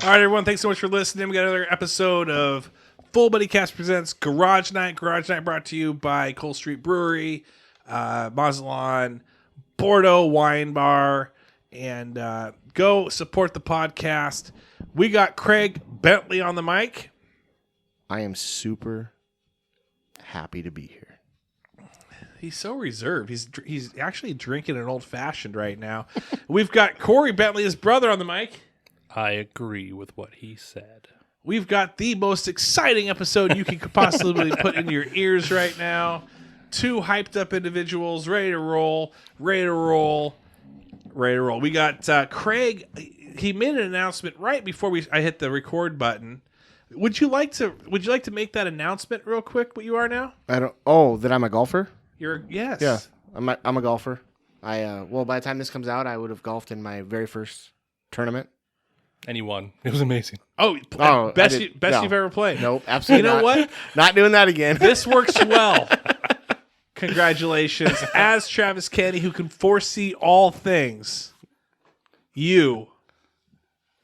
All right, everyone. Thanks so much for listening. We got another episode of Full Buddy Cast presents Garage Night. Garage Night brought to you by Cole Street Brewery, Mazatlan, Bordeaux Wine Bar, and go support the podcast. We got Craig Bentley on the mic. I am super happy to be here. He's so reserved. He's actually drinking an old fashioned right now. We've got Corey Bentley, his brother, on the mic. I agree with what he said. We've got the most exciting episode you can possibly put in your ears right now. Two hyped up individuals ready to roll. We got Craig. He made an announcement right before I hit the record button. Would you like to make that announcement real quick? What you are now? That I'm a golfer? Yes. Yeah, I'm a golfer. By the time this comes out, I would have golfed in my very first tournament. And he won. It was amazing. Best you've ever played. Nope, absolutely not. You know what? Not doing that again. This works well. Congratulations. As Travis Candy, who can foresee all things, you,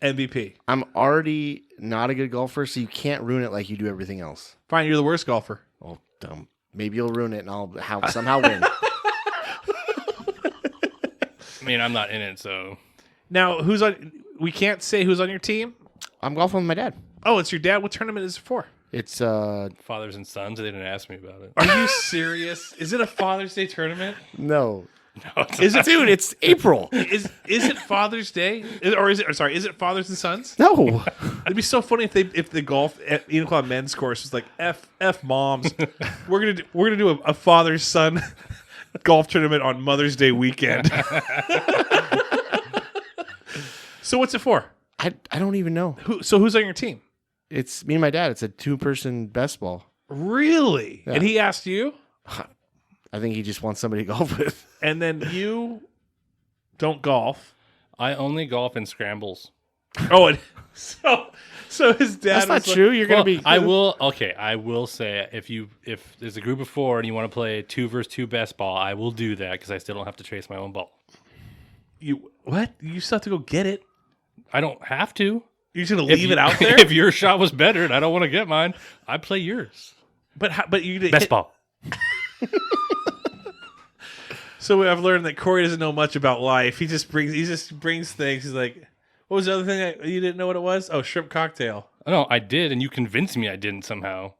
MVP. I'm already not a good golfer, so you can't ruin it like you do everything else. Fine, you're the worst golfer. Oh, dumb. Maybe you'll ruin it, and I'll somehow win. I mean, I'm not in it, so... Now, we can't say who's on your team? I'm golfing with my dad. Oh, it's your dad? What tournament is it for? It's Fathers and sons. They didn't ask me about it. Are you serious? Is it a Father's Day tournament? No. No, Is it, Dude, it's April. Is it Father's Day? Is it Fathers and Sons? No. It'd be so funny if the golf at Eden Club men's course was like F moms. We're gonna do a father son golf tournament on Mother's Day weekend. So what's it for? I don't even know. Who's on your team? It's me and my dad. It's a 2-person best ball. Really? Yeah. And he asked you? I think he just wants somebody to golf with. And then you don't golf. I only golf in scrambles. Oh, and so his dad. That's not true. You're gonna be. I will say if there's a group of 4 and you want to play 2 versus 2 best ball, I will do that because I still don't have to chase my own ball. What? You still have to go get it. I don't have to. You're just gonna leave it out there. If your shot was better and I don't want to get mine, I play yours. But you Best ball. So I've learned that Corey doesn't know much about life. He just brings things. He's like, what was the other thing you didn't know what it was? Oh, shrimp cocktail. No, I did, and you convinced me I didn't somehow.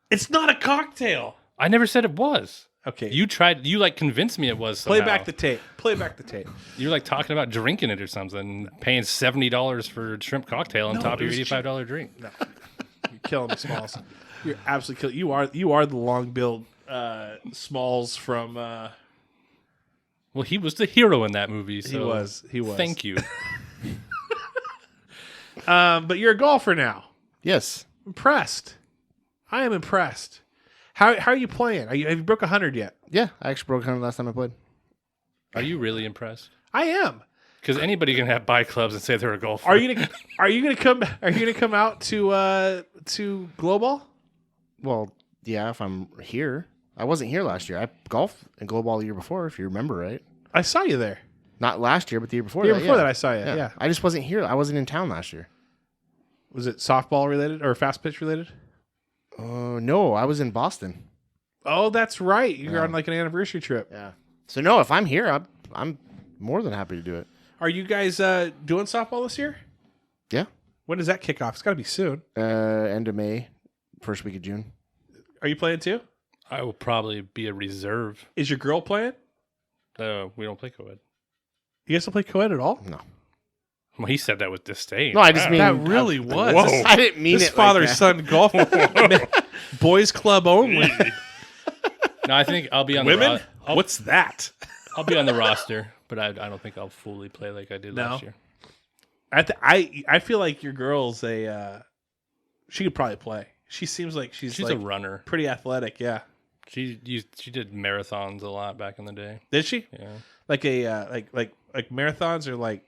It's not a cocktail. I never said it was. Okay. You convinced me it was somehow. Play back the tape. You're like talking about drinking it or something, paying $70 for a shrimp cocktail on top of your $85 drink. No. You're killing me, Smalls. You're absolutely killing. You are the long-billed Smalls from... Well, he was the hero in that movie. So He was. Thank you. But you're a golfer now. Yes. Impressed. I am impressed. How are you playing? Have you broke 100 yet? Yeah, I actually broke 100 last time I played. Are you really impressed? I am. Because anybody can buy clubs and say they're a golfer. Are you gonna come out to Glow Ball? Well, yeah, if I'm here. I wasn't here last year. I golfed in Glow Ball the year before, if you remember right. I saw you there. Not last year, but the year before. The year before that, I saw you. Yeah. I just wasn't here. I wasn't in town last year. Was it softball related or fast pitch related? No, I was in Boston. Oh, that's right. You're on like an anniversary trip. Yeah. So no, if I'm here, I'm more than happy to do it. Are you guys doing softball this year? Yeah. When does that kick off? It's got to be soon. End of May, first week of June. Are you playing too? I will probably be a reserve. Is your girl playing? We don't play co-ed. You guys don't play co-ed at all? No. Well, he said that with disdain. No, I just mean that really was. Whoa. I didn't mean this it. father-son golf, boys club only. No, I think I'll be on Women. the What's that? I'll be on the roster, but I don't think I'll fully play like I did last year. I feel like your girl's she could probably play. She seems like she's like a runner, pretty athletic. Yeah. She did marathons a lot back in the day. Did she? Yeah. Like like marathons or like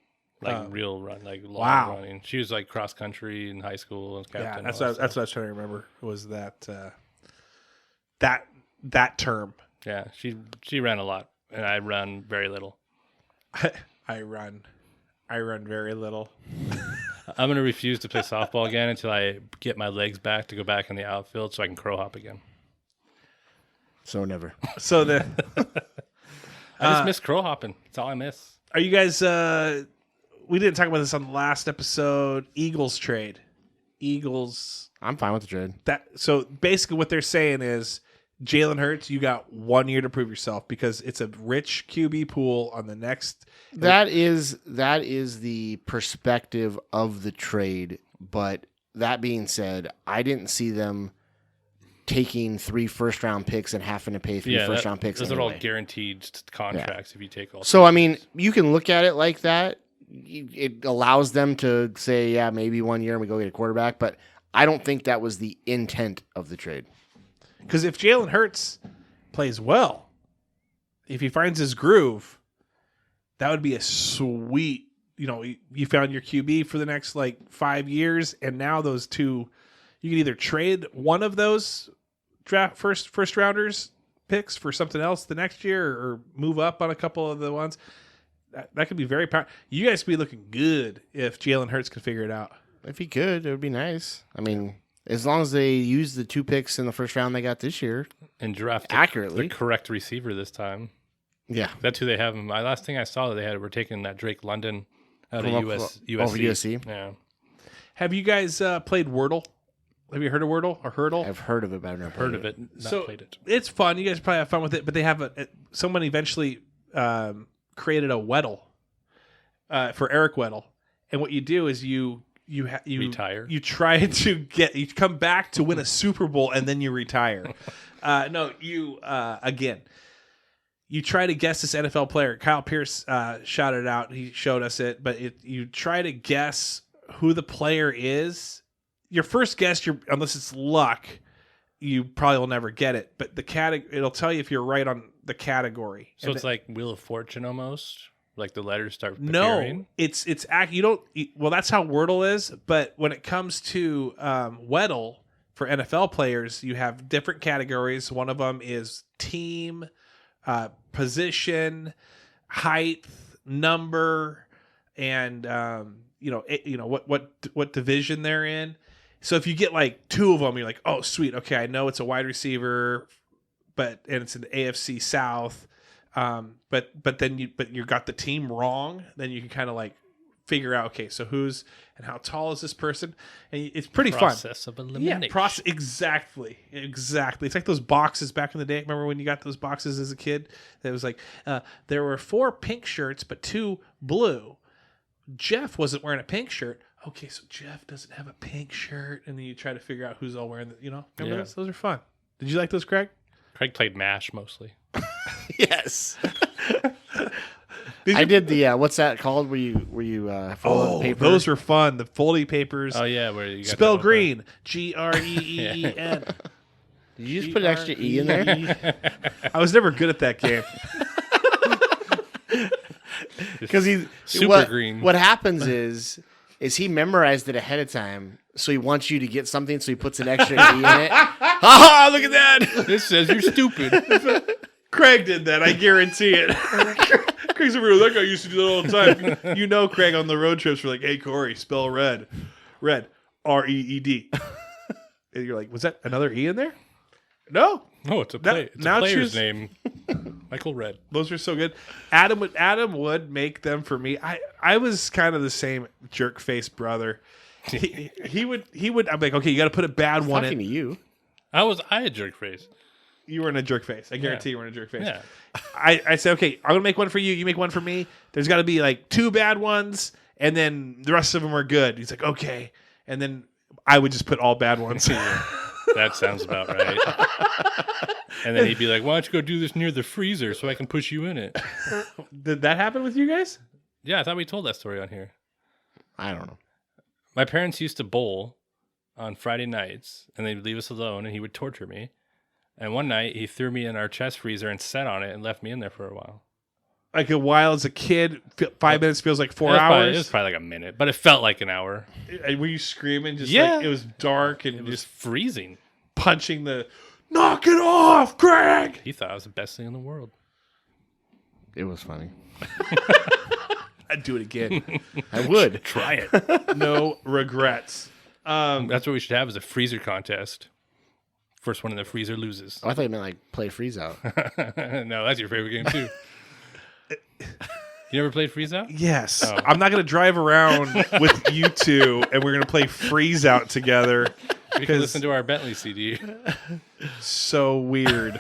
real run, like long running. She was like cross country in high school and captain. Yeah, that's what I was trying to remember. Was that that term? Yeah, she ran a lot, and I run very little. I run very little. I'm going to refuse to play softball again until I get my legs back to go back in the outfield so I can crow hop again. So never. So the I just miss crow hopping. That's all I miss. are you guys? We didn't talk about this on the last episode. Eagles trade. Eagles. I'm fine with the trade. So basically, what they're saying is, Jalen Hurts, you got 1 year to prove yourself because it's a rich QB pool on the next. That is the perspective of the trade. But that being said, I didn't see them taking 3 first-round picks and having to pay 3 first-round picks. Those anyway. are all guaranteed contracts if you take all. So, I mean, you can look at it like that. It allows them to say, yeah, maybe 1 year and we go get a quarterback. But I don't think that was the intent of the trade. Because if Jalen Hurts plays well, if he finds his groove, that would be a sweet. You found your QB for the next 5 years, and now those two, you can either trade one of those draft first rounders picks for something else the next year, or move up on a couple of the ones. That could be very powerful. You guys could be looking good if Jalen Hurts could figure it out. If he could, it would be nice. I mean, as long as they use the 2 picks in the first round they got this year and draft accurately, the correct receiver this time. Yeah, that's who they have. My last thing I saw that they were taking that Drake London out of USC. Over USC. Yeah. Have you guys played Wordle? Have you heard of Wordle or Hurdle? I've heard of it, but I've never heard of it. Not played it. It's fun. You guys probably have fun with it, but they have someone eventually created a Weddle for Eric Weddle, and what you do is you retire. You try to you come back to win a Super Bowl, and then you retire. Again. You try to guess this NFL player. Kyle Pierce shouted it out. He showed us it, but you try to guess who the player is. Your first guess, unless it's luck, you probably will never get it. But it'll tell you if you're right on the category. So it's like Wheel of Fortune almost. Like the letters start appearing. No, it's you don't. Well, that's how Wordle is. But when it comes to Weddle for NFL players, you have different categories. One of them is team. Position, height, number, and what division they're in. So if you get 2 of them, you're like, oh sweet, okay, I know it's a wide receiver, and it's in the AFC South. But then you got the team wrong. Then you can kind of figure out, okay, so who's and how tall is this person? And it's pretty fun. Process of elimination. Yeah, exactly. It's like those boxes back in the day. Remember when you got those boxes as a kid? That was there were 4 pink shirts, but 2 blue. Jeff wasn't wearing a pink shirt. Okay, so Jeff doesn't have a pink shirt, and then you try to figure out who's all wearing remember those? Those are fun. Did you like those, Craig? Craig played MASH mostly. Yes. I did the what's that called? Where you fold the paper? Those were fun. The folding papers. Oh yeah, where you got spell green. GREEEN. Did you just put an extra E in there? I was never good at that game. Because he's super green. What happens is he memorized it ahead of time, so he wants you to get something, so he puts an extra E in it. Ha! Look at that. This says you're stupid. Craig did that. I guarantee it. Craig's a real. That guy used to do that all the time. Craig on the road trips were like, "Hey Corey, spell red, REED." And you're like, "Was that another E in there?" No, it's a player's name. Michael Red. Those are so good. Adam would make them for me. I was kind of the same jerk face brother. He would. I'm like, okay, you got to put a bad one in. Talking to you. I had jerk face. You were in a jerk face. I guarantee you were in a jerk face. Yeah. I said, okay, I'm gonna make one for you. You make one for me. There's got to be 2 bad ones, and then the rest of them are good. He's like, okay, and then I would just put all bad ones. That sounds about right. And then he'd be like, why don't you go do this near the freezer so I can push you in it? Did that happen with you guys? Yeah, I thought we told that story on here. I don't know. My parents used to bowl on Friday nights, and they'd leave us alone, and he would torture me. And one night, he threw me in our chest freezer and sat on it and left me in there for a while. Like a while as a kid, 5 minutes feels like 4 hours. It was probably like a minute, but it felt like an hour. Were you screaming? Just yeah. It was dark and it was just freezing. Punching the, knock it off, Craig! He thought it was the best thing in the world. It was funny. I'd do it again. I would. Try it. No regrets. That's what we should have is a freezer contest. First one in the freezer loses. Oh, I thought you meant like play freeze out. No, that's your favorite game too. You never played freeze out? Yes. Oh. I'm not going to drive around with you two and we're going to play Freeze Out together. We can listen to our Bentley CD. So weird.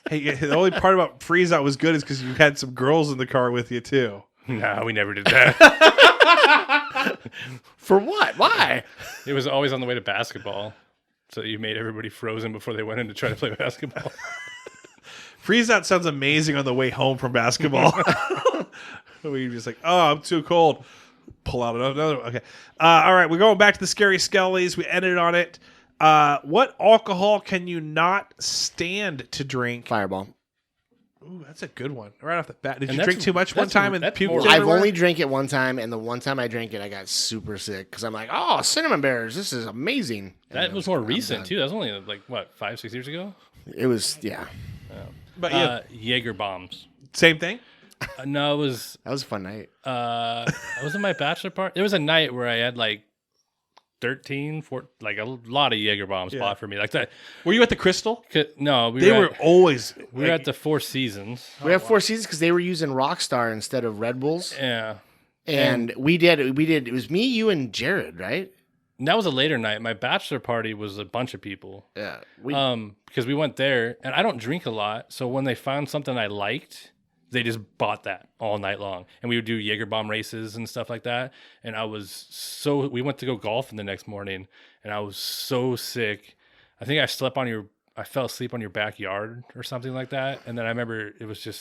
Hey, the only part about Freeze Out was good is because you had some girls in the car with you too. No, we never did that. For what? Why? It was always on the way to basketball. So you made everybody frozen before they went in to try to play basketball. Freeze Out sounds amazing on the way home from basketball. We're just like, oh, I'm too cold. Pull out another. Okay. All right. We're going back to the Skarey Skellies. We ended on it. What alcohol can you not stand to drink? Fireball. Ooh, that's a good one. Right off the bat. Did And you drink too much one that's time and that's puke more- I've everywhere? only drank it one time, and the one time I drank it, I got super sick because I'm like, oh, cinnamon bears. This is amazing. And That I was more I'm recent done. too. That was only like what 5-6 years ago. It was, yeah. But yeah, Jaeger bombs. same thing. No, it was. That was a fun night. I was in my bachelor party. There was a night where I had like 13, 14, like a lot of Jaeger bombs Yeah. bought for me. Like that. Were you at the Crystal? No, They were always. we were at the Four Seasons. We have 4 seasons because they were using Rockstar instead of Red Bulls. Yeah. And we did, it was me, you, and Jared, right? And that was a later night. My bachelor party was a bunch of people. Yeah. Because we went there, and I don't drink a lot. So when they found something I liked, they just bought that all night long. And we would do Jaeger bomb races and stuff like that. And we went to go golfing the next morning, and I was so sick. I think I fell asleep on your backyard or something like that. And then I remember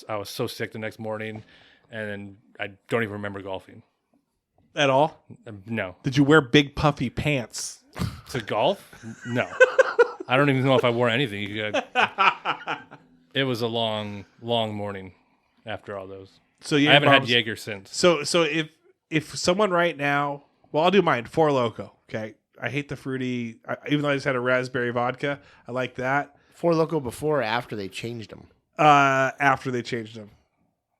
I was so sick the next morning, and then I don't even remember golfing. At all? No. Did you wear big puffy pants? To golf? No. I don't even know if I wore anything. It was a long, long morning after all those. So I haven't had Jaeger since. So if someone right now, well, I'll do mine. Four Loko. Okay, I hate the fruity. Even though I just had a raspberry vodka, I like that. 4 Loco before or after they changed them? After they changed them,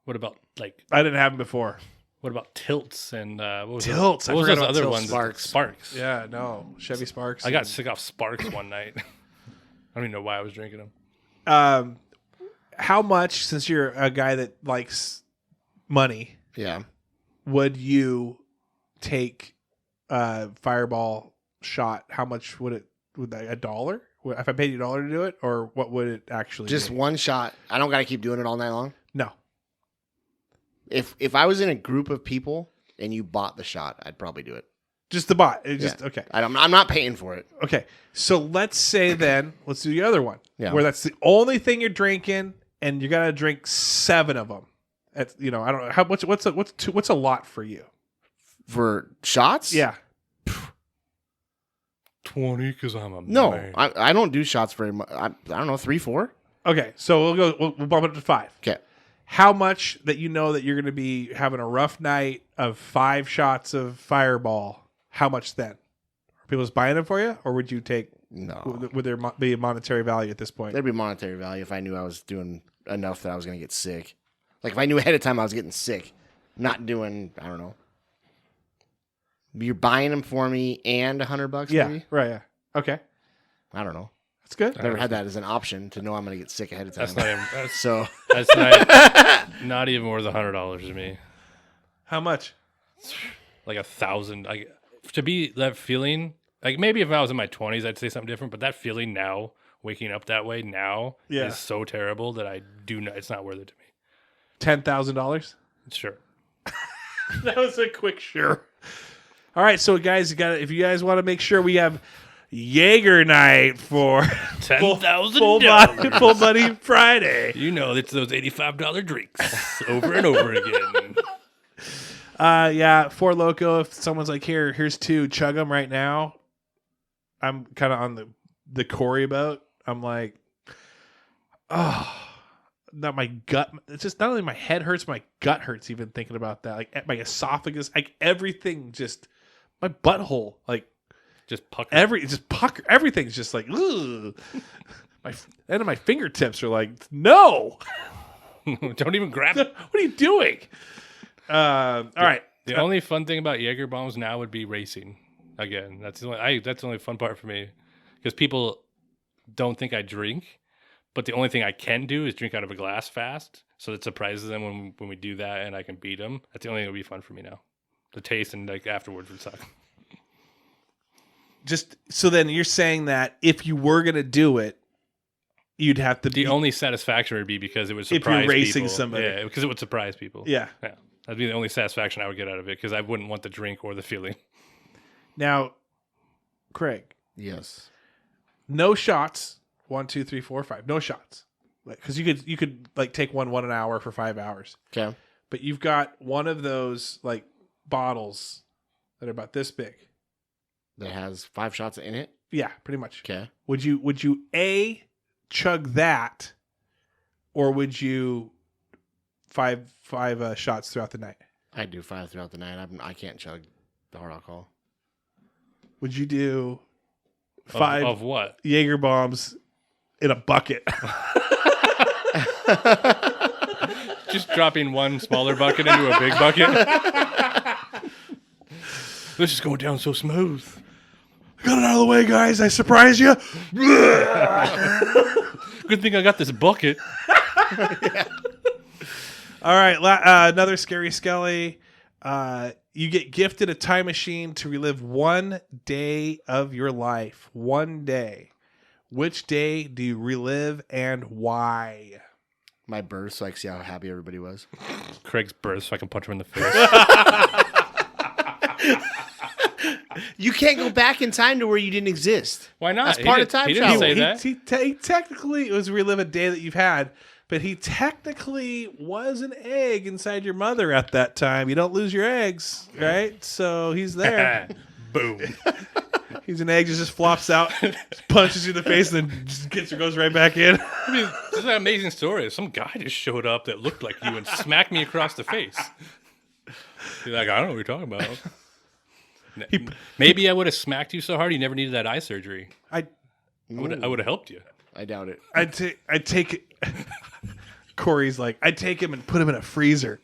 What about I didn't have them before. what about tilts and what was Tilts? What I was forgot those about other Tilts. ones? Sparks. Sparks. Yeah, no Chevy Sparks. I got sick off Sparks one night. I don't even know why I was drinking them. How much, since you're a guy that likes money, Yeah. would you take a Fireball shot? How much would that, $1? If I paid you $1 to do it, or what would it actually Just be? one shot. I don't got to keep doing it all night long. No. If I was in a group of people and you bought the shot, I'd probably do it. Just the bot. It just okay. I'm not paying for it. Okay. So let's say then, let's do the other one. Yeah. Where that's the only thing you're drinking, and you gotta drink 7 of them. At, I don't know how much. What's a lot for you? For shots? Yeah. 20 because I'm a No, man. I don't do shots very much. I don't know, 3, 4. Okay. So we'll bump it up to 5. Okay. How much that you know that you're gonna be having a rough night of 5 shots of Fireball? How much then? Are people just buying them for you, or would you take? No. Would there be a monetary value at this point? There'd be monetary value if I knew I was doing enough that I was going to get sick. Like if I knew ahead of time I was getting sick, not doing, I don't know. You're buying them for me and $100 Yeah. maybe? Right. Yeah. Okay. I don't know. That's good. I've never had that as an option to know I'm going to get sick ahead of time. That's not even, that's, So that's not even worth $100 to me. How much? Like 1,000. To be that feeling, like maybe if I was in my 20s, I'd say something different. But that feeling now, waking up that way now, Yeah. is so terrible that I do not. It's not worth it to me. $10,000. Sure. That was a quick sure. All right, so guys, if you guys want to make sure we have Jaeger night for $10,000. full money Friday. You know, it's those $85 drinks over and over again. Yeah, Four Loko. If someone's like, here's 2, chug them right now. I'm kind of on the Corey boat. I'm like, oh, not my gut. It's just not only my head hurts, my gut hurts even thinking about that. Like my esophagus, like everything, just my butthole, like Just pucker. everything's just like, ugh. My end of my fingertips are like, no. Don't even grab it. What are you doing? All right. The only fun thing about Jaeger bombs now would be racing. Again, that's the only fun part for me, because people don't think I drink, but the only thing I can do is drink out of a glass fast. So it surprises them when we do that, and I can beat them. That's the only thing that would be fun for me now. The taste and like afterwards would suck. Just so then you're saying that if you were gonna do it, you'd have to. The only satisfaction would be because it would surprise if you're racing people. somebody. Yeah, because it would surprise people. Yeah. That'd be the only satisfaction I would get out of it, because I wouldn't want the drink or the feeling. Now, Craig. Yes. No shots. 1, 2, 3, 4, 5. No shots. Because you could like take one an hour for 5 hours. Okay. But you've got one of those like bottles that are about this big. That has 5 shots in it. Yeah, pretty much. Okay. Would you A, chug that, or would you five shots throughout the night? I do 5 throughout the night. I can't chug the hard alcohol. Would you do 5 of what? Jaeger bombs in a bucket? Just dropping one smaller bucket into a big bucket. This is going down so smooth. Got it out of the way, guys. I surprised you. Good thing I got this bucket. All right, another Skarey Skelly. You get gifted a time machine to relive one day of your life. One day. Which day do you relive and why? My birth, so I can see how happy everybody was. Craig's birth, so I can punch him in the face. You can't go back in time to where you didn't exist. Why not? That's part of time He travel. didn't say that. He technically, it was relive a day that you've had, but he technically was an egg inside your mother at that time. You don't lose your eggs, right? So he's there. Boom. He's an egg, just flops out, punches you in the face, and then just goes right back in. I mean, this is an amazing story. Some guy just showed up that looked like you and smacked me across the face. He's like, I don't know what you're talking about. Maybe I would have smacked you so hard you never needed that eye surgery. I would have helped you. I doubt it. I'd take it. Corey's like, I'd take him and put him in a freezer.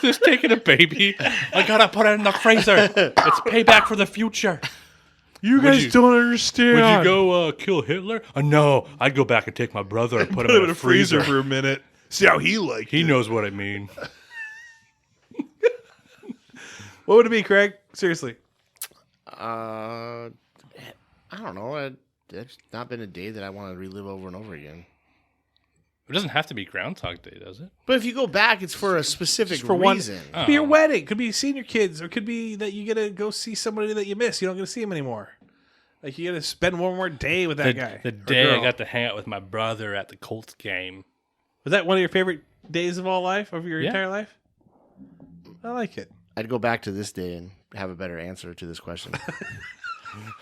Just taking a baby. I gotta put it in the freezer. It's payback for the future. You guys don't understand. Would you go kill Hitler? No, I'd go back and take my brother and put him in a freezer for a minute. See how he liked it. He knows what I mean. What would it be, Craig? Seriously. I don't know. It's not been a day that I want to relive over and over again. It doesn't have to be Groundhog Day, does it? But if you go back, it's for a specific For reason. One, could be your wedding. Could be seeing your kids. Or could be that you get to go see somebody that you miss. You don't get to see him anymore. Like you got to spend one more day with that guy. The day I got to hang out with my brother at the Colts game. Was that one of your favorite days of all life, of your entire life? I like it. I'd go back to this day and have a better answer to this question.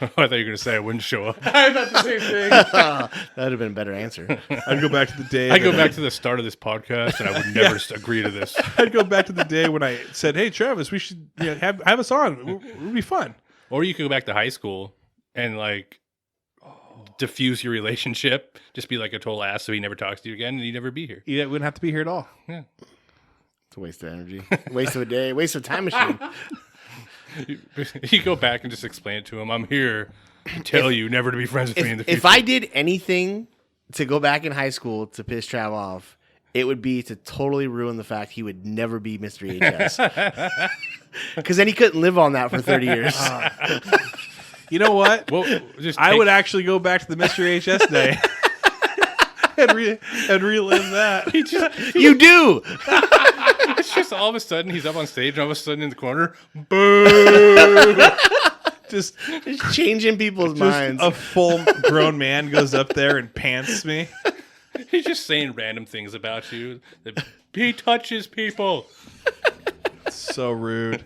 I thought you were going to say I wouldn't show up. I thought the same thing. That would have been a better answer. I'd go back to the day. I go back to the start of this podcast, and I would never agree to this. I'd go back to the day when I said, "Hey, Travis, we should have us on. It would be fun." Or you could go back to high school and like diffuse your relationship, just be like a total ass, so he never talks to you again, and he'd never be here. You wouldn't have to be here at all. Yeah, It's a waste of energy, waste of a day, waste of time machine. You go back and just explain it to him. I'm here to tell you never to be friends with me in the future. If I did anything to go back in high school to piss Trav off, it would be to totally ruin the fact he would never be Mr. HS. Because then he couldn't live on that for 30 years. You know what? Well, I would actually go back to the Mr. HS day and relive that. You do! It's just all of a sudden he's up on stage, and all of a sudden in the corner, boom! just changing people's minds. A full-grown man goes up there and pants me. He's just saying random things about you. He touches people. So rude.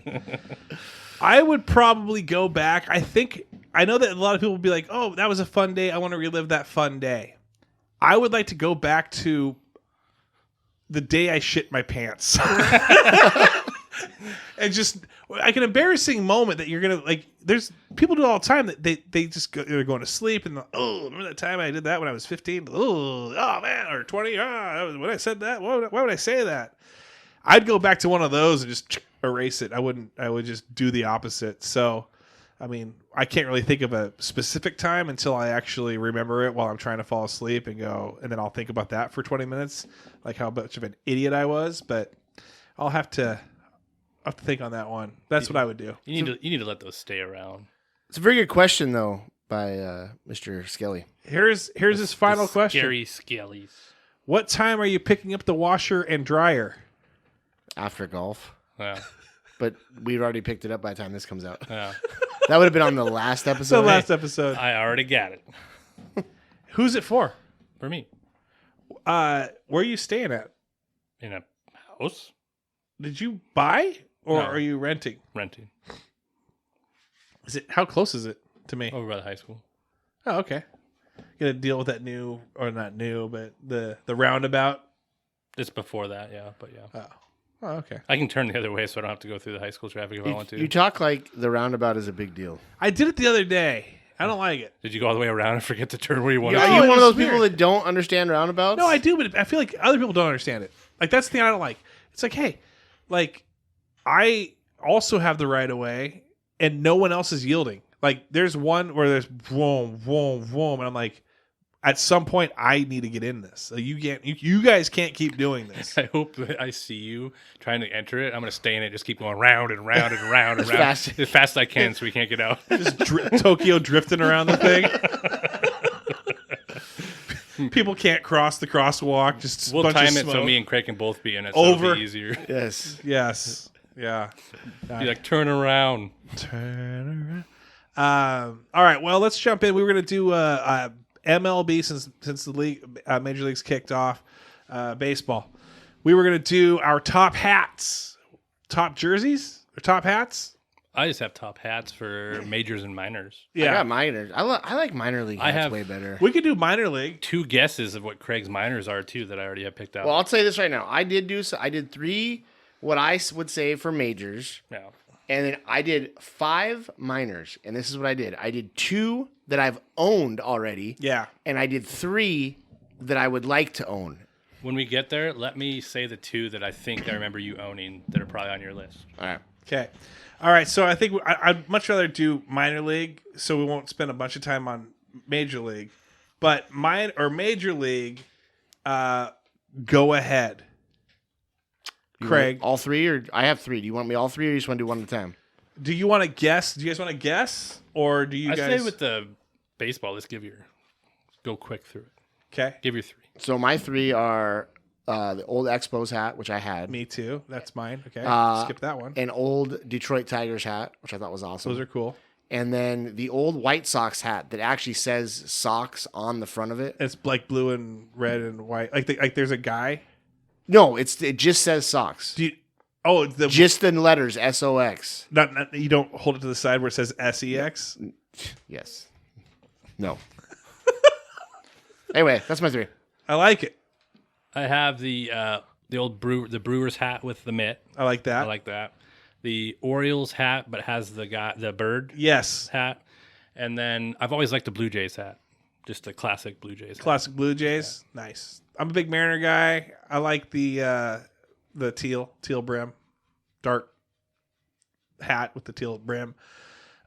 I would probably go back. I know that a lot of people will be like, "Oh, that was a fun day. I want to relive that fun day." I would like to go back to the day I shit my pants. And just like an embarrassing moment that you're gonna like. There's people do it all the time that they just they're going to sleep and remember that time I did that when I was 15? Oh man, or 20? When I said that, why would I say that? I'd go back to one of those and just erase it. I would just do the opposite. So, I mean, I can't really think of a specific time until I actually remember it while I'm trying to fall asleep and then I'll think about that for 20 minutes, like how much of an idiot I was. But I'll have to think on that one. That's what I would do. You need to let those stay around. It's a very good question, though, by Mr. Skelly. Here's his final question. Skarey Skellies. What time are you picking up the washer and dryer? After golf. Yeah. But we've already picked it up by the time this comes out. Yeah. That would have been on the last episode. The last episode. I already got it. Who's it for? For me. Where are you staying at? In a house? Did you buy or No. are you renting? Renting. How close is it to me? Over by the high school. Oh, okay. Gonna deal with that new, or not new, but the roundabout. It's before that, yeah. But yeah. Oh, okay. I can turn the other way so I don't have to go through the high school traffic if I want to. You talk like the roundabout is a big deal. I did it the other day. I don't like it. Did you go all the way around and forget to turn where you wanted Are to? No, you it one of was those people weird. that don't understand roundabouts? No, I do, but I feel like other people don't understand it. Like, that's the thing I don't like. It's like, hey, like, I also have the right of way, and no one else is yielding. Like, there's one where there's vroom, vroom, vroom, and I'm like, at some point, I need to get in this. So you guys can't keep doing this. I hope that I see you trying to enter it. I'm going to stay in it, just keep going round and round and round and round fast. as fast as I can so we can't get out. Just Tokyo drifting around the thing. People can't cross the crosswalk. Just We'll bunch of time it so smoke. me and Craig can both be in it. So Over. it'll be easier. Yes. Yes. Yeah. Be like, turn around. Turn around. All right. Well, let's jump in. We were going to do MLB since the league, Major League's kicked off. Baseball. We were going to do our top hats, top jerseys, or top hats. I just have top hats for majors and minors. I got minors. I like minor league hats have- way better. We could do minor league. 2 guesses of what Craig's minors are, too, that I already have picked out. Well, I'll tell you this right now. I did 3 what I would say for majors, yeah. and then I did 5 minors. And this is what I did. I did 2 that I've owned already. Yeah. And I did 3 that I would like to own. When we get there, let me say the 2 that I think I remember you owning that are probably on your list. All right. Okay. All right. So I think I'd much rather do minor league, so we won't spend a bunch of time on major league. But major league, go ahead. Craig, All 3, or I have 3. Do you want me all 3, or you just want to do one at a time? do you want to guess? Do you guys want to guess, or do you I guys? say with the baseball, let's go quick through it. Okay. Give your 3. So my 3 are the old Expos hat, which I had, Me too. That's mine. Okay. Skip that one. an old Detroit Tigers hat, which I thought was awesome. Those are cool. And then the old White Sox hat that actually says Sox on the front of it. It's like blue and red and white. Like there's a guy. No, it just says Sox. Do you, oh, Just the letters SOX. not you don't hold it to the side where it says SEX. Yes. No. Anyway, that's my 3. I like it. I have the old Brewers hat with the mitt. I like that. I like that. The Orioles hat, but has the bird Yes. hat. And then I've always liked the Blue Jays hat. Just the classic Blue Jays hat. Classic Blue Jays. Yeah. Nice. I'm a big Mariner guy. I like the teal brim, dark hat with the teal brim.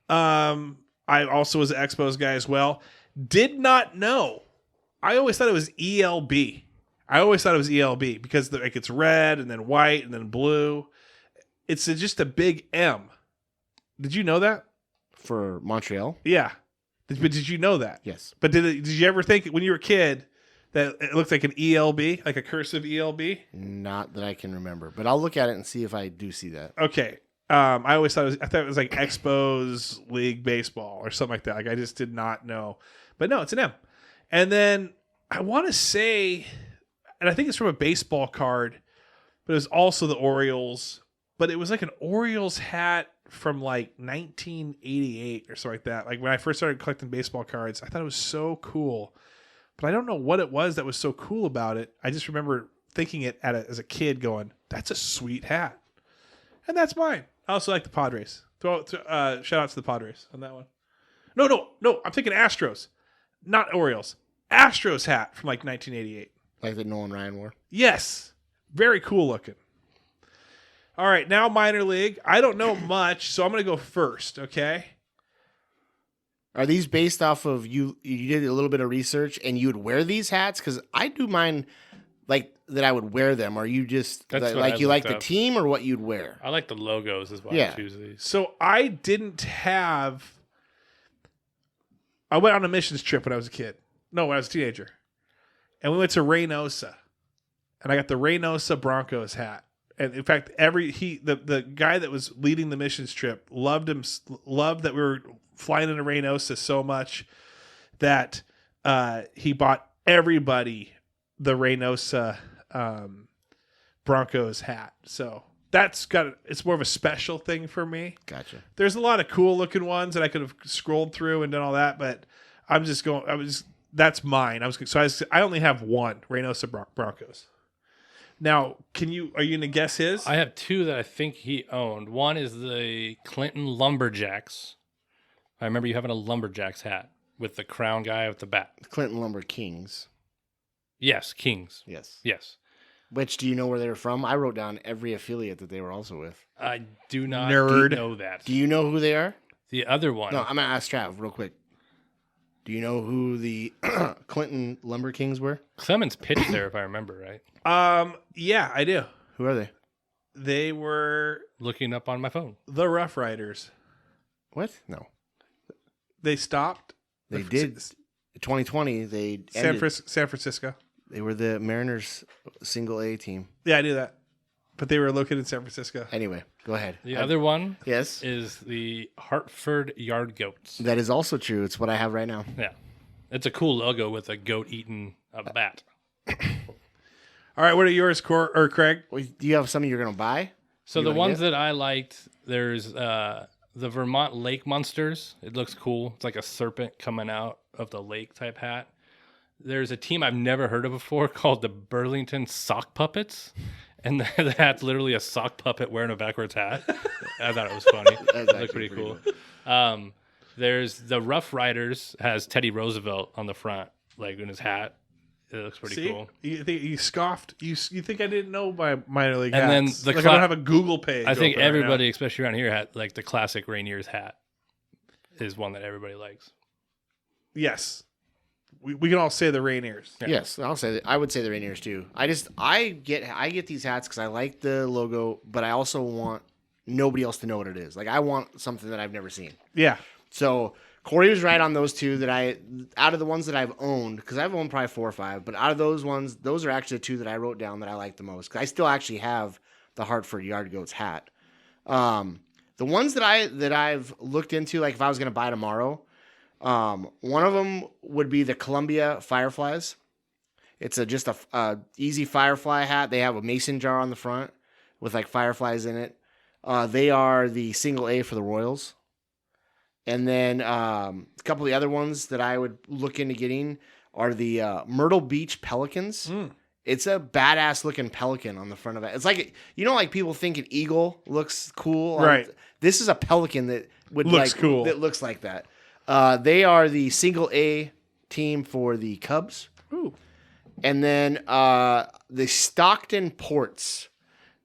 I also was an Expos guy as well. Did not know. I always thought it was ELB. Because it's red and then white and then blue. It's just a big M. Did you know that? For Montreal? Yeah. But did you know that? Yes. But did you ever think when you were a kid that it looked like an ELB, like a cursive ELB? Not that I can remember, but I'll look at it and see if I do see that. Okay. I always thought I thought it was like Expos League Baseball or something like that. Like I just did not know. But no, it's an M. And then I want to say, and I think it's from a baseball card, but it was also the Orioles. But it was like an Orioles hat from like 1988 or something like that. Like when I first started collecting baseball cards, I thought it was so cool. But I don't know what it was that was so cool about it. I just remember thinking it as a kid going, that's a sweet hat. And that's mine. I also like the Padres. Shout out to the Padres on that one. No. I'm thinking Astros. Not Orioles. Astros hat from like 1988. Like that Nolan Ryan wore. Yes. Very cool looking. All right, now minor league. I don't know much, so I'm going to go first, okay? Are these based off of you did a little bit of research and you would wear these hats? Because I do mine like that I would wear them. Are you just That's what like I you like looked the up. team or what you'd wear? I like the logos as well. Yeah. I choose these. So I didn't have... I went on a missions trip when I was a kid. No, when I was a teenager. And we went to Reynosa. And I got the Reynosa Broncos hat. And in fact, the guy that was leading the missions trip loved that we were flying into Reynosa so much that he bought everybody the Reynosa Broncos hat. So it's more of a special thing for me. Gotcha. There's a lot of cool looking ones that I could have scrolled through and done all that, but that's mine. I only have one Reynosa Broncos. Now, are you going to guess his? I have two that I think he owned. One is the Clinton Lumberjacks. I remember you having a Lumberjacks hat with the crown guy with the bat. Clinton Lumber Kings. Yes, Kings. Yes. Yes. Which, do you know where they were from? I wrote down every affiliate that they were also with. I do not Nerd. know that. Do you know who they are? The other one. No, I'm going to ask Trav real quick. Do you know who the Clinton Lumber Kings were? Clemens pitched there, if I remember right. Yeah, I do. Who are they? They were Looking up on my phone. the Rough Riders. What? No. They stopped. They did. 2020, they ended. San Francisco. They were the Mariners single A team. Yeah, I knew that. But they were located in San Francisco. Anyway, go ahead. The other one Yes. is the Hartford Yard Goats. That is also true. It's what I have right now. Yeah. It's a cool logo with a goat eating a bat. All right, what are yours, Craig? Well, do you have something you're going to buy? So You the wanna ones get? that I liked, there's the Vermont Lake Monsters. It looks cool. It's like a serpent coming out of the lake type hat. There's a team I've never heard of before called the Burlington Sock Puppets. And the hat's literally a sock puppet wearing a backwards hat. I thought it was funny. It looked pretty cool. There's the Rough Riders, has Teddy Roosevelt on the front, like in his hat. It looks pretty cool. You scoffed. You think I didn't know my minor league And then hats? the I don't have a Google page. I think open right everybody, now. especially around here, had like the classic Rainier's hat is one that everybody likes. Yes. We can all say the Rainiers. Yeah. Yes, I'll say that. I would say the Rainiers too. I get these hats because I like the logo, but I also want nobody else to know what it is. Like I want something that I've never seen. Yeah. So Corey was right on those two out of the ones that I've owned, because I've owned probably 4 or 5, but out of those ones, those are actually the two that I wrote down that I like the most. Because I still actually have the Hartford Yard Goats hat. The ones that I've looked into, like if I was going to buy tomorrow, one of them would be the Columbia Fireflies. It's just a easy Firefly hat. They have a mason jar on the front with like fireflies in it. They are the single A for the Royals. And then a couple of the other ones that I would look into getting are the Myrtle Beach Pelicans. It's a badass looking pelican on the front of it. It's like, like people think an eagle looks cool. Right. This is a pelican that Looks cool. That looks like that. They are the single A team for the Cubs. Ooh. And then the Stockton Ports.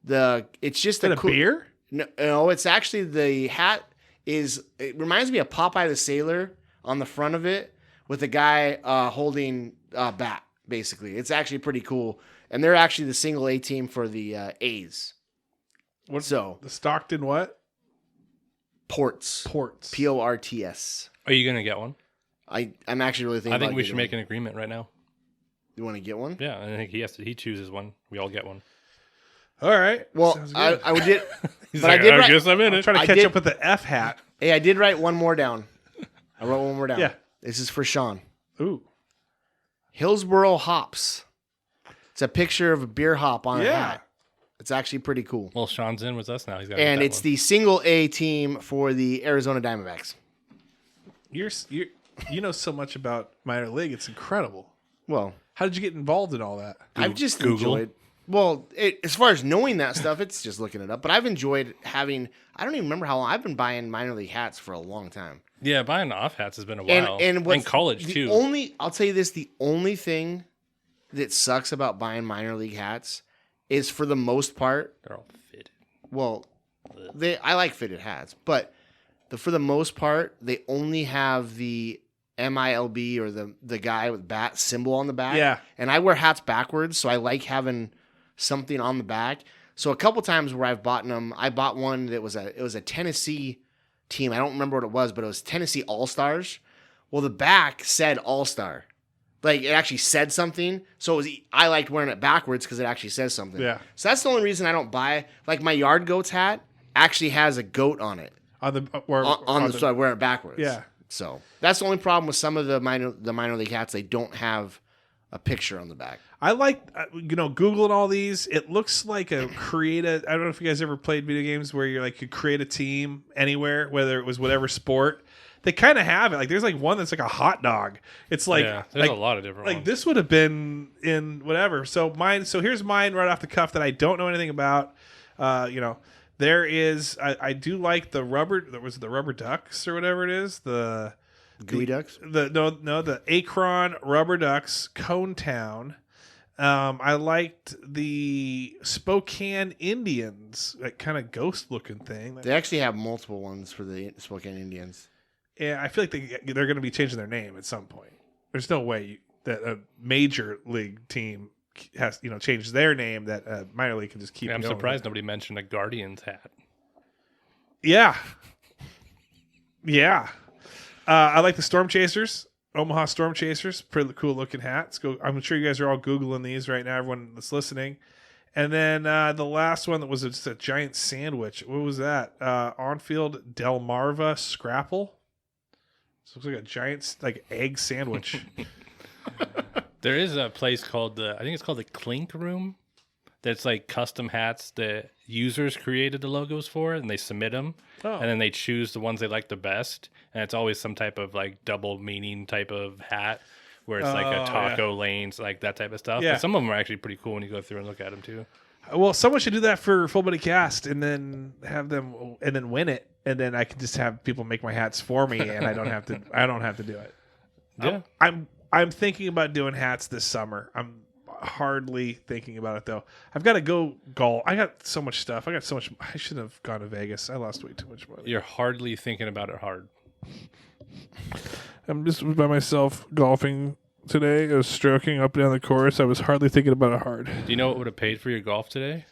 It's just Is that a beer? No, it's actually the hat. It reminds me of Popeye the Sailor on the front of it with a guy holding a bat, basically. It's actually pretty cool. And they're actually the single A team for the A's. The Stockton what? Ports. Ports. Ports. Are you gonna get one? I'm actually really thinking I think about we should getting make one. an agreement right now. You want to get one? Yeah, I think he chooses one. We all get one. All right. Well, Sounds good. I would did, He's but like, I did write. guess I'm in I'm it. trying to I catch did- up with the F hat. Hey, I did write one more down. I wrote one more down. Yeah. This is for Sean. Ooh. Hillsboro hops. It's a picture of a beer hop on a Yeah. hat. It's actually pretty cool. Well, Sean's in with us now. He's got. And it's the single A team for the Arizona Diamondbacks. You know so much about minor league. It's incredible. Well, How did you get involved in all that? I've just Google. enjoyed. Well, as far as knowing that stuff, it's just looking it up. But I've enjoyed having. I don't even remember how long I've been buying minor league hats for a long time. Yeah, buying off hats has been a while. And in college the too. I'll tell you this: the only thing that sucks about buying minor league hats is, for the most part, They're all fitted. Well, I like fitted hats, but for the most part, they only have the MILB or the guy with bat symbol on the back. Yeah. And I wear hats backwards, so I like having something on the back. So a couple times where I've bought them, I bought one that was a Tennessee team. I don't remember what it was, but it was Tennessee All-Stars. Well, the back said All-Star. Like, it actually said something. So I liked wearing it backwards because it actually says something. Yeah. So that's the only reason I don't buy. Like, my Yard Goats hat actually has a goat on it. On the So I wear it backwards. Yeah. So that's the only problem with some of the minor league hats. They don't have a picture on the back. I like, Googling all these. It looks like I don't know if you guys ever played video games where you're like, you create a team anywhere, whether it was whatever sport. They kind of have it. Like, there's like one that's like a hot dog. It's like, there's a lot of different like ones. this would have been in whatever. So here's mine right off the cuff that I don't know anything about. There is, I do like the rubber ducks or whatever it is. The Gooey ducks? The Akron Rubber Ducks Cone Town. I liked the Spokane Indians, that kind of ghost looking thing. They actually have multiple ones for the Spokane Indians. Yeah, I feel like they're going to be changing their name at some point. There's no way that a major league team has changed their name that a minor league can just keep. I'm going surprised nobody mentioned a Guardians hat. Yeah. I like the Storm Chasers, Omaha Storm Chasers. Pretty cool looking hats. I'm sure you guys are all Googling these right now, everyone that's listening. And then the last one that was just a giant sandwich. What was that? On-field Delmarva Scrapple. So it looks like a giant egg sandwich. There is a place called I think it's called the Clink Room. That's like custom hats that users created the logos for, and they submit them, and then they choose the ones they like the best. And it's always some type of like double meaning type of hat, where it's like a taco lanes, like that type of stuff. Yeah. But some of them are actually pretty cool when you go through and look at them too. Well, someone should do that for Full Body Cast, and then have them, and then win it, and then I can just have people make my hats for me, and I don't have to. I don't have to do it. Yeah, I'm thinking about doing hats this summer. I'm hardly thinking about it though. I've got to go golf. I got so much stuff. I should have gone to Vegas. I lost way too much money. you're hardly thinking about it hard. I'm just by myself golfing today. I was stroking up and down the course. I was hardly thinking about it hard. Do you know what would have paid for your golf today?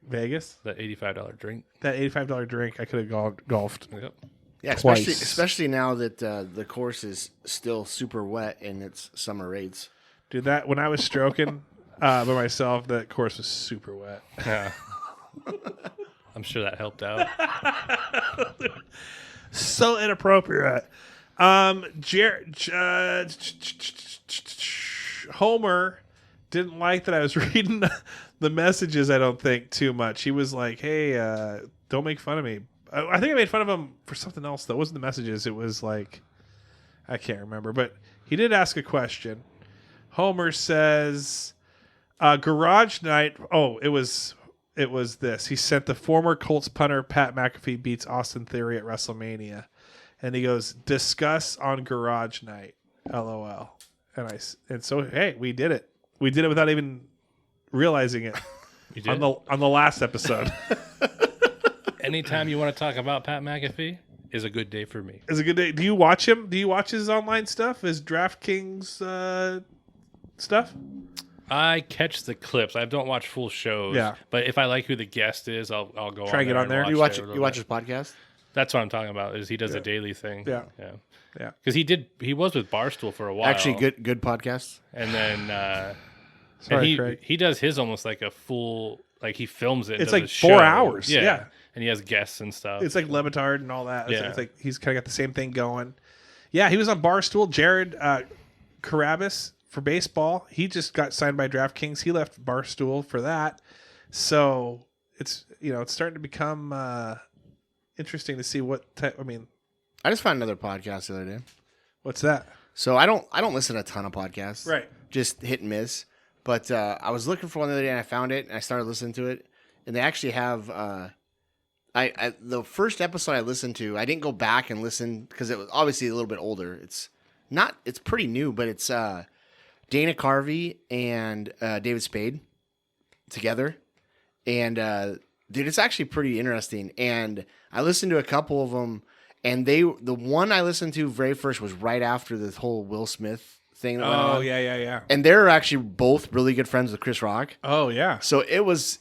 Vegas? That $85 drink. That $85 drink, I could have golfed. Yep. Yeah, Twice. especially now that the course is still super wet and it's summer rates. Dude, that when I was stroking by myself, that course was super wet. Yeah. I'm sure that helped out. So inappropriate. Homer didn't like that I was reading the messages, I don't think, too much. He was like, hey, don't make fun of me. I think I made fun of him for something else, though. It wasn't the messages. It was like, I can't remember. But he did ask a question. Homer says, garage night. Oh, it was this. He sent the former Colts punter Pat McAfee beats Austin Theory at WrestleMania. And he goes, discuss on garage night. LOL. And so, hey, we did it. We did it without even realizing it. You did? On the last episode. Anytime you want to talk about Pat McAfee is a good day for me. It's a good day. Do you watch him? Do you watch his online stuff? His DraftKings stuff? I catch the clips. I don't watch full shows. Yeah. But if I like who the guest is, I'll go Try and get on there. You watch his podcast? That's what I'm talking about. Is he does a daily thing? Yeah. Yeah. Because he was with Barstool for a while. Actually, good podcast. And then Sorry, and Craig. he does his almost like a full, like he films it. and It's does like a show. 4 hours. Yeah. Yeah. And he has guests and stuff. It's like Levitard and all that. Yeah. It's like he's kind of got the same thing going. Yeah, he was on Barstool. Jared Carabas for baseball. He just got signed by DraftKings. He left Barstool for that. So it's it's starting to become interesting to see what type. I mean, I just found another podcast the other day. what's that? So I don't listen to a ton of podcasts. Right. Just hit and miss. But I was looking for one the other day and I found it and I started listening to it. And they actually have the first episode I listened to, I didn't go back and listen because it was obviously a little bit older. It's pretty new, but it's Dana Carvey and David Spade together. And Dude, it's actually pretty interesting. And I listened to a couple of them, and the one I listened to very first was right after this whole Will Smith thing that went on. Oh, yeah. And they're actually both really good friends with Chris Rock. Oh, yeah. So it was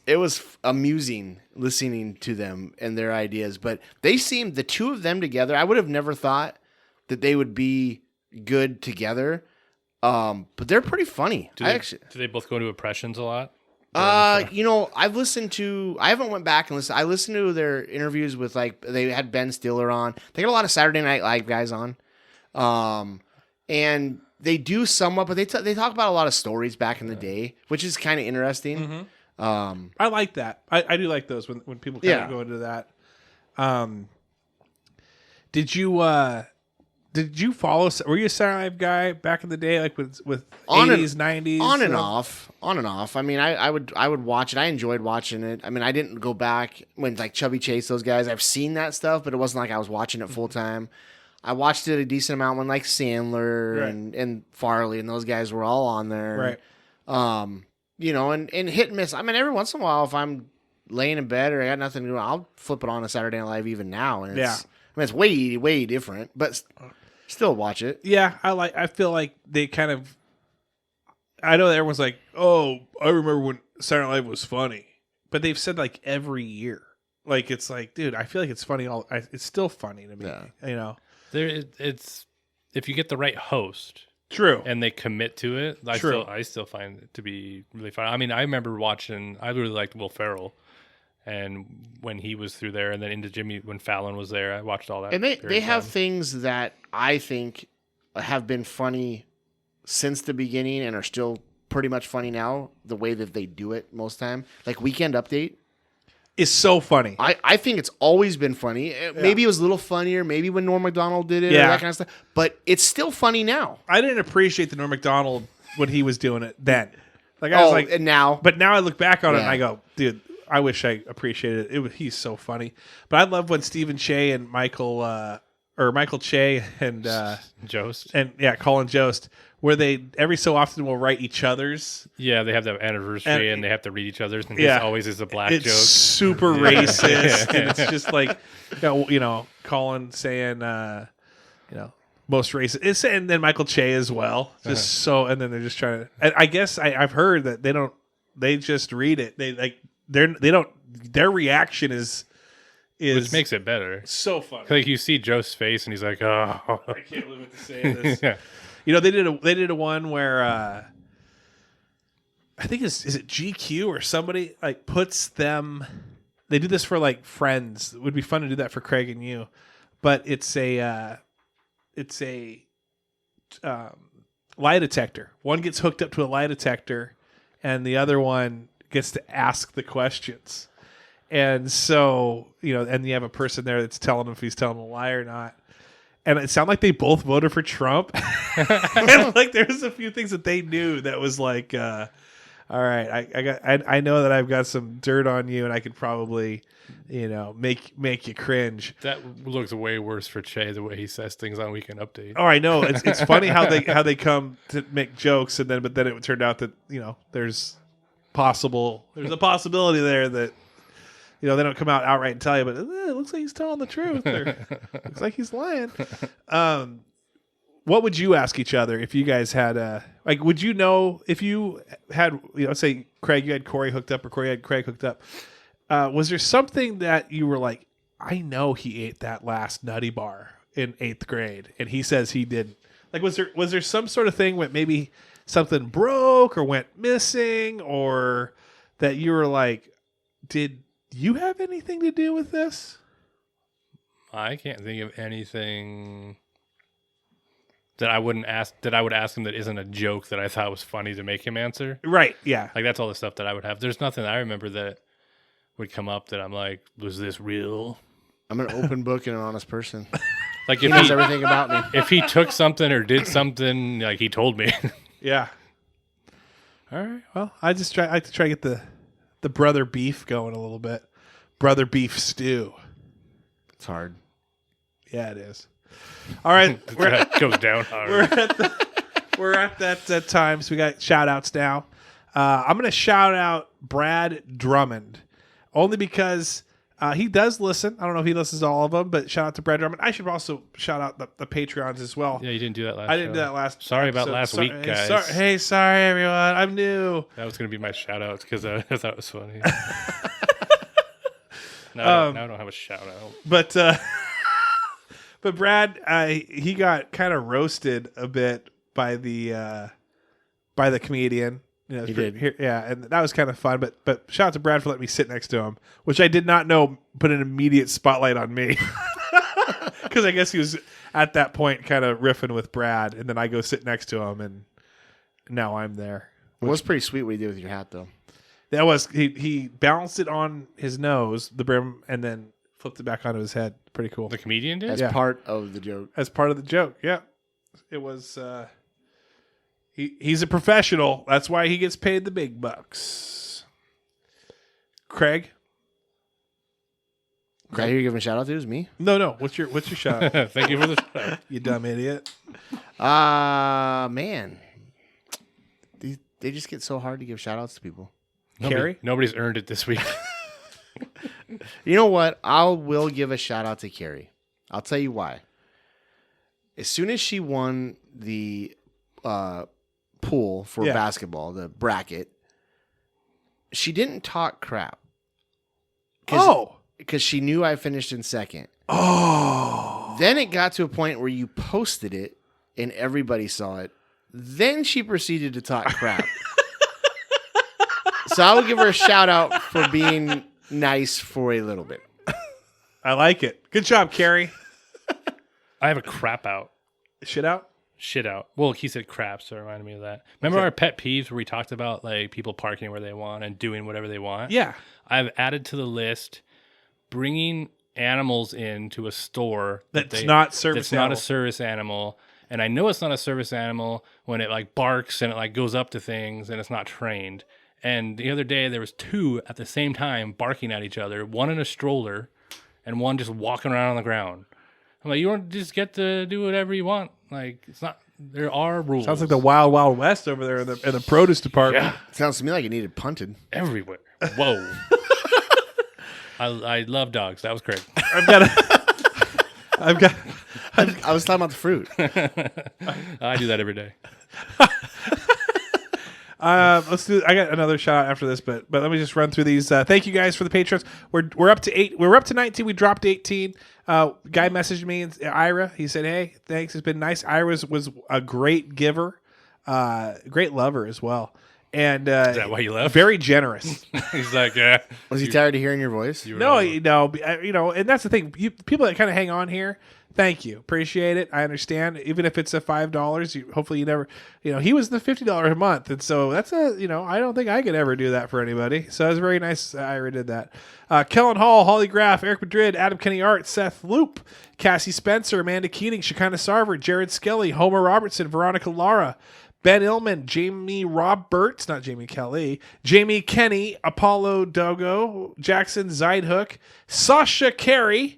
amusing listening to them and their ideas. But they seemed, the two of them together, I would have never thought that they would be good together. But they're pretty funny. Do they both go into impressions a lot? I've listened to, I haven't went back and listened. I listened to their interviews with, like, they had Ben Stiller on. They got a lot of Saturday Night Live guys on. And they do somewhat, but they talk about a lot of stories back in the day, which is kind of interesting. Mm-hmm. I like that. I do like those when people kind of go into that. Did you follow? Were you a Saturday Night Live guy back in the day, like with 80s, 90s? On and off. I mean, I would watch it. I enjoyed watching it. I mean, I didn't go back when like Chubby Chase, those guys. I've seen that stuff, but it wasn't like I was watching it full time. I watched it a decent amount when like Sandler and Farley and those guys were all on there. Right. And hit and miss. I mean, every once in a while, if I'm laying in bed or I got nothing to do, I'll flip it on a Saturday Night Live even now. And it's way, way different, but still watch it. Yeah, I feel like they kind of. I know that everyone's like, "Oh, I remember when Saturday Night Live was funny," but they've said like every year. Like it's like, dude, I feel like it's funny. It's still funny to me. Yeah. It's if you get the right host, true, and they commit to it. I still find it to be really fun. I mean, I remember watching. I really liked Will Ferrell, and when he was through there, and then into Jimmy when Fallon was there, I watched all that. And they have things that I think have been funny since the beginning and are still pretty much funny now. The way that they do it most time, like Weekend Update. Is so funny. I think it's always been funny. Maybe it was a little funnier. Maybe when Norm Macdonald did it or that kind of stuff. But it's still funny now. I didn't appreciate the Norm Macdonald when he was doing it then. Like I was like, and now. But now I look back on it and I go, dude, I wish I appreciated it. He's so funny. But I love when Stephen Che and Michael Che and Jost and Colin Jost, where they every so often will write each other's. Yeah, they have that anniversary and they have to read each other's, and this always is a black joke. Super racist, and it's just like Colin saying most racist, and then Michael Che as well. Just and then they're just trying to. And I guess I've heard that they just read it. Their reaction is. Which makes it better. So funny. Like you see Joe's face, and he's like, "Oh, I can't believe what to say this." They did a one where I think is it GQ or somebody like puts them. They do this for like Friends. It would be fun to do that for Craig and you, but it's a lie detector. One gets hooked up to a lie detector, and the other one gets to ask the questions. And so, and you have a person there that's telling him if he's telling a lie or not. And it sounded like they both voted for Trump. And like there was a few things that they knew that was like, all right, I know that I've got some dirt on you, and I could probably, make you cringe. That looks way worse for Che the way he says things on Weekend Update. Oh, I know. It's funny how they come to make jokes, but then it turned out that there's a possibility there that. They don't come out outright and tell you, but it looks like he's telling the truth. Or looks like he's lying. What would you ask each other if you guys had would you know if you had, let's say Craig, you had Corey hooked up or Corey had Craig hooked up. Was there something that you were like, I know he ate that last Nutty Bar in 8th grade and he says he didn't. Like, was there some sort of thing where maybe something broke or went missing or that you were like, did you have anything to do with this? I can't think of anything that I would ask him that isn't a joke that I thought was funny to make him answer. Right, yeah. Like that's all the stuff that I would have. There's nothing I remember that would come up that I'm like, was this real? I'm an open book and an honest person. Like he knows everything about me. If he took something or did something, like he told me. Yeah. All right. Well, I like to try to get the brother beef going a little bit. Brother beef stew. It's hard. Yeah, it is. All right. It goes down hard. We're at that time, so we got shout outs now. I'm going to shout out Brad Drummond. only because he does listen. I don't know if he listens to all of them, but shout out to Brad Drummond. I should also shout out the Patreons as well. Yeah, you didn't do that last. I didn't do that last. Sorry about episode. last week, guys. Sorry everyone. I'm new. That was gonna be my shout out because I thought it was funny. Now I don't have a shout out. But Brad, he got kind of roasted a bit by the comedian. He did. Yeah, and that was kind of fun. But shout out to Brad for letting me sit next to him, which I did not know put an immediate spotlight on me. Because I guess he was at that point kind of riffing with Brad, and then I go sit next to him, and now I'm there. It was pretty sweet what you did with your hat, though. That was he balanced it on his nose, the brim, and then flipped it back onto his head. Pretty cool. The comedian did? As part of the joke. As part of the joke, yeah. It was. He's a professional. That's why he gets paid the big bucks. Craig. Is that who you're giving a shout out to? Is me? No. What's your shout out? Thank you for the shout out. You dumb idiot. Man. They just get so hard to give shout outs to people. Carrie? Nobody's earned it this week. You know what? I will give a shout out to Carrie. I'll tell you why. As soon as she won the pool for basketball, the bracket, she didn't talk crap. Because she knew I finished in second. Oh. Then it got to a point where you posted it and everybody saw it. Then she proceeded to talk crap. So I will give her a shout out for being nice for a little bit. I like it. Good job, Carrie. I have a crap out. Shit out? Shit out. Well, he said crap, so it reminded me of that. Remember our pet peeves where we talked about like people parking where they want and doing whatever they want? Yeah. I've added to the list bringing animals into a store That's not that's not a service animal. And I know it's not a service animal when it like barks and it like goes up to things and it's not trained. And the other day there was two at the same time barking at each other, one in a stroller and one just walking around on the ground. I'm like, you don't just get to do whatever you want. Like, it's not. There are rules. Sounds like the Wild Wild West over there in the produce department. Yeah. Sounds to me like it needed punted. Everywhere. Whoa. I love dogs. That was great. I was talking about the fruit. I do that every day. Let's do. I got another shout out after this, but let me just run through these. Thank you guys for the patrons. We're up to 8. We're up to 19. We dropped 18. Guy messaged me, Ira. He said, "Hey, thanks. It's been nice." Ira was a great giver, great lover as well, and is that why you left? Very generous. He's like, yeah. Was he tired of hearing your voice? No, and that's the thing. People that kind of hang on here. Thank you. Appreciate it. I understand. Even if it's a $5, hopefully you never, he was the $50 a month. And so that's I don't think I could ever do that for anybody. So it was very nice. Ira did that. Kellen Hall, Holly Graff, Eric Madrid, Adam Kenny Art, Seth Loop, Cassie Spencer, Amanda Keating, Shekinah Sarver, Jared Skelly, Homer Robertson, Veronica Lara, Ben Illman, Jamie Roberts, not Jamie Kelly, Jamie Kenny, Apollo Dogo, Jackson Zeidhook, Sasha Carey,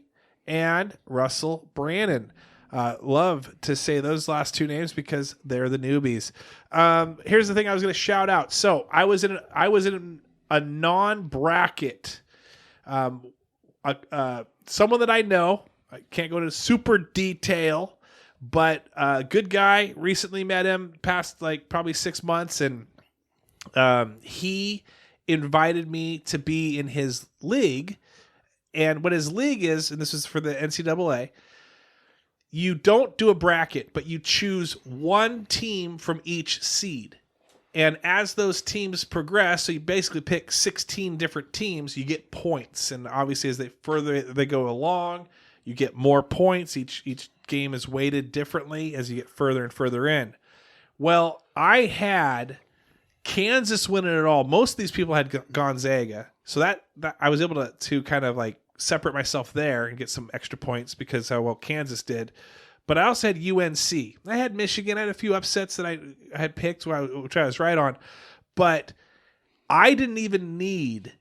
and Russell Brannon. Love to say those last two names because they're the newbies. Here's the thing I was going to shout out. So I was in a non-bracket. Someone that I know. I can't go into super detail, but good guy. Recently met him past like probably 6 months, and he invited me to be in his league. And what his league is, and this is for the NCAA, you don't do a bracket, but you choose one team from each seed. And as those teams progress, so you basically pick 16 different teams, you get points. And obviously as they go along, you get more points. Each game is weighted differently as you get further and further in. Well, I had Kansas winning it all. Most of these people had Gonzaga. So that I was able to kind of like separate myself there and get some extra points because how well Kansas did. But I also had UNC. I had Michigan. I had a few upsets that I had picked, which I was right on. But I didn't even need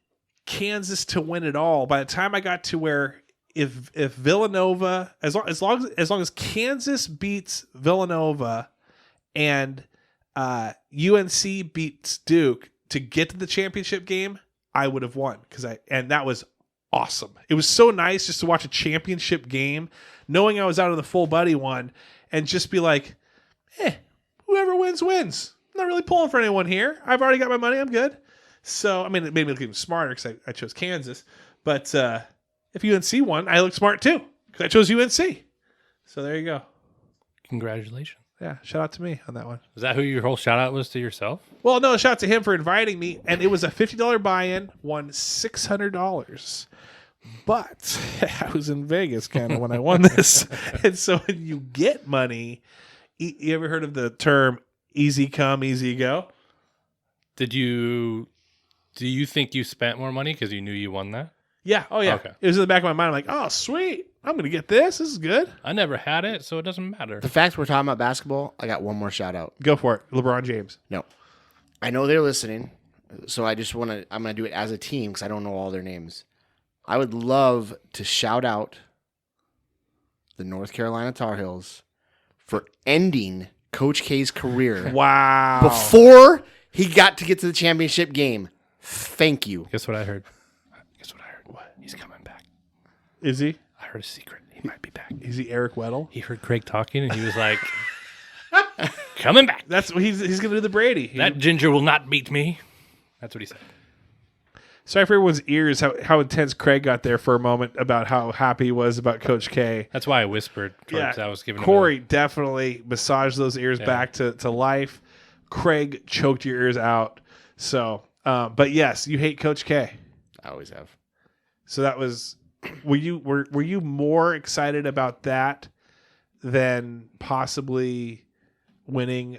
Kansas to win it all. By the time I got to where if Villanova, as long as Kansas beats Villanova and UNC beats Duke to get to the championship game, I would have won and that was awesome. It was so nice just to watch a championship game, knowing I was out of the full buddy one, and just be like, whoever wins, wins. I'm not really pulling for anyone here. I've already got my money. I'm good. So, I mean, it made me look even smarter because I chose Kansas. But if UNC won, I looked smart too because I chose UNC. So there you go. Congratulations. Yeah, shout out to me on that one. Is that who your whole shout out was to yourself? Well, no, shout out to him for inviting me. And it was a $50 buy-in, won $600. But I was in Vegas kind of when I won this. And so when you get money, you ever heard of the term easy come, easy go? Do you think you spent more money because you knew you won that? Yeah. Oh, yeah. Okay. It was in the back of my mind. I'm like, oh, sweet. I'm going to get this. This is good. I never had it, so it doesn't matter. The fact we're talking about basketball, I got one more shout out. Go for it. LeBron James. No. I know they're listening, so I'm going to do it as a team because I don't know all their names. I would love to shout out the North Carolina Tar Heels for ending Coach K's career Wow. before he got to get to the championship game. Thank you. Guess what I heard? What? He's coming back. Is he? I heard a secret. He might be back. Is he Eric Weddle? He heard Craig talking, and he was like, coming back. That's what he's going to do the Brady. That ginger will not beat me. That's what he said. Sorry for everyone's ears how intense Craig got there for a moment about how happy he was about Coach K. That's why I whispered. Yeah, I was giving Corey definitely massaged those ears back to life. Craig choked your ears out. So, but yes, you hate Coach K. I always have. So that was. Were you more excited about that than possibly winning?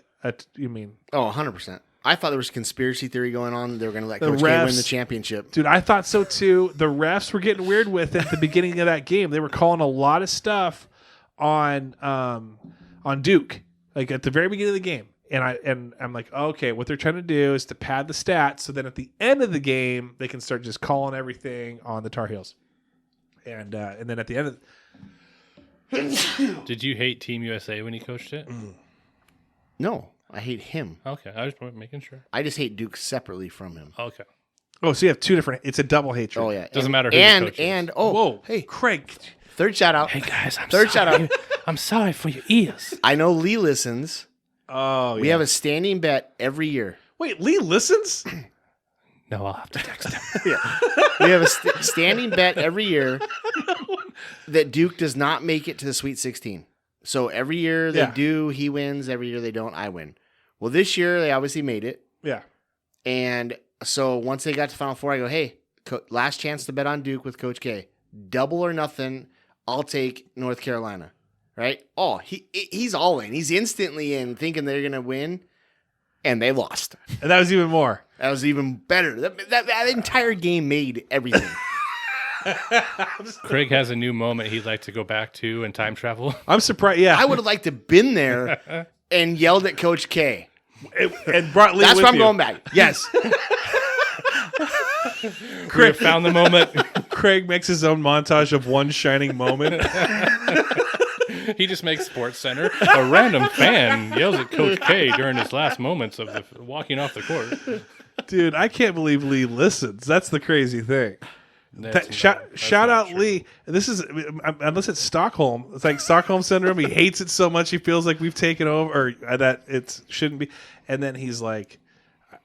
You mean? Oh, 100%. I thought there was a conspiracy theory going on. They were going to let The Coach K refs- win the championship. Dude, I thought so too. The refs were getting weird with it at the beginning of that game. They were calling a lot of stuff on Duke, like at the very beginning of the game. And I'm like, okay, what they're trying to do is to pad the stats, so then at the end of the game they can start just calling everything on the Tar Heels. And then at the end of Did you hate Team USA when you coached it? No, I hate him. Okay, I was just making sure. I just hate Duke separately from him. Okay. oh, so you have two different. It's a double hatred. Oh yeah, Doesn't matter who the coach is. and Whoa, hey, Craig. third shout out. Hey guys, I'm Third sorry. shout out. I'm sorry for your ears. I know Lee listens. Oh, We have a standing bet every year. Wait, Lee listens. No, I'll have to text him. Yeah, we have a standing bet every year that Duke does not make it to the Sweet 16. So every year they do, he wins. Every year they don't, I win. Well, this year they obviously made it. Yeah. And so once they got to Final Four, I go, hey, last chance to bet on Duke with Coach K. Double or nothing, I'll take North Carolina. Right? Oh, he's all in. He's instantly in, thinking they're going to win, and they lost. And that was even more. That was even better. That entire game made everything. Craig has a new moment he'd like to go back to and time travel. I'm surprised. Yeah. I would have liked to have been there and yelled at Coach K. And brought Lee That's with where I'm you. going back. Yes. Craig found the moment. Craig makes his own montage of one shining moment. He just makes Sports Center. A random fan yells at Coach K during his last moments of walking off the court. Dude, I can't believe Lee listens. That's the crazy thing. That's Shout not out true. Lee. This is unless it's Stockholm. It's like Stockholm syndrome. He hates it so much he feels like we've taken over, or that it shouldn't be. And then he's like,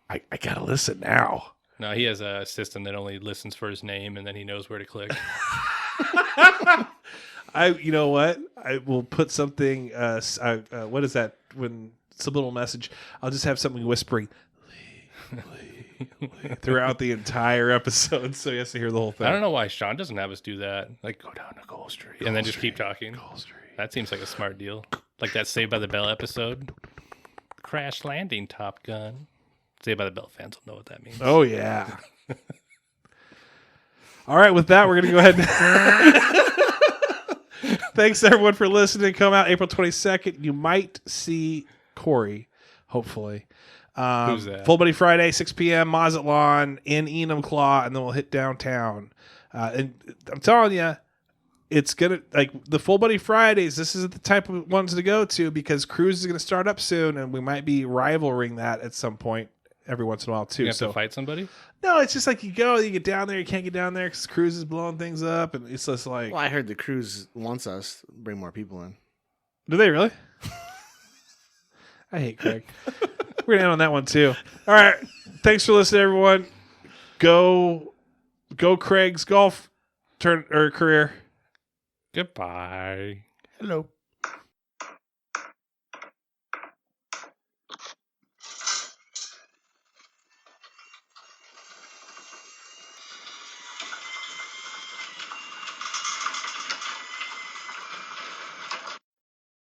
I gotta listen now. No, he has a system that only listens for his name, and then he knows where to click. You know what? I will put something. What is that? When subliminal message, I'll just have something whispering Lee, throughout the entire episode, so he has to hear the whole thing. I don't know why Sean doesn't have us do that. Like, go down to Gold Street, and then just keep talking. Gold Street. That seems like a smart deal. Like that Saved by the Bell episode. Crash landing, Top Gun. Saved by the Bell fans will know what that means. Oh yeah. All right, with that, we're gonna go ahead. Thanks everyone for listening. Come out April 22nd. You might see Corey, hopefully. Who's that? Full Buddy Friday, 6 p.m. Mazatlan in Enumclaw, and then we'll hit downtown. And I'm telling you, it's gonna like the Full Buddy Fridays. This is the type of ones to go to because Cruise is gonna start up soon, and we might be rivaling that at some point every once in a while too. You have So to fight somebody? no, it's just like you get down there, you can't get down there because Cruz is blowing things up, and it's just like, Well, I heard the cruise wants us to bring more people in. do they really? I hate Craig. We're gonna end on that one too. All right, thanks for listening, everyone. Go Craig's golf career. Goodbye. Hello.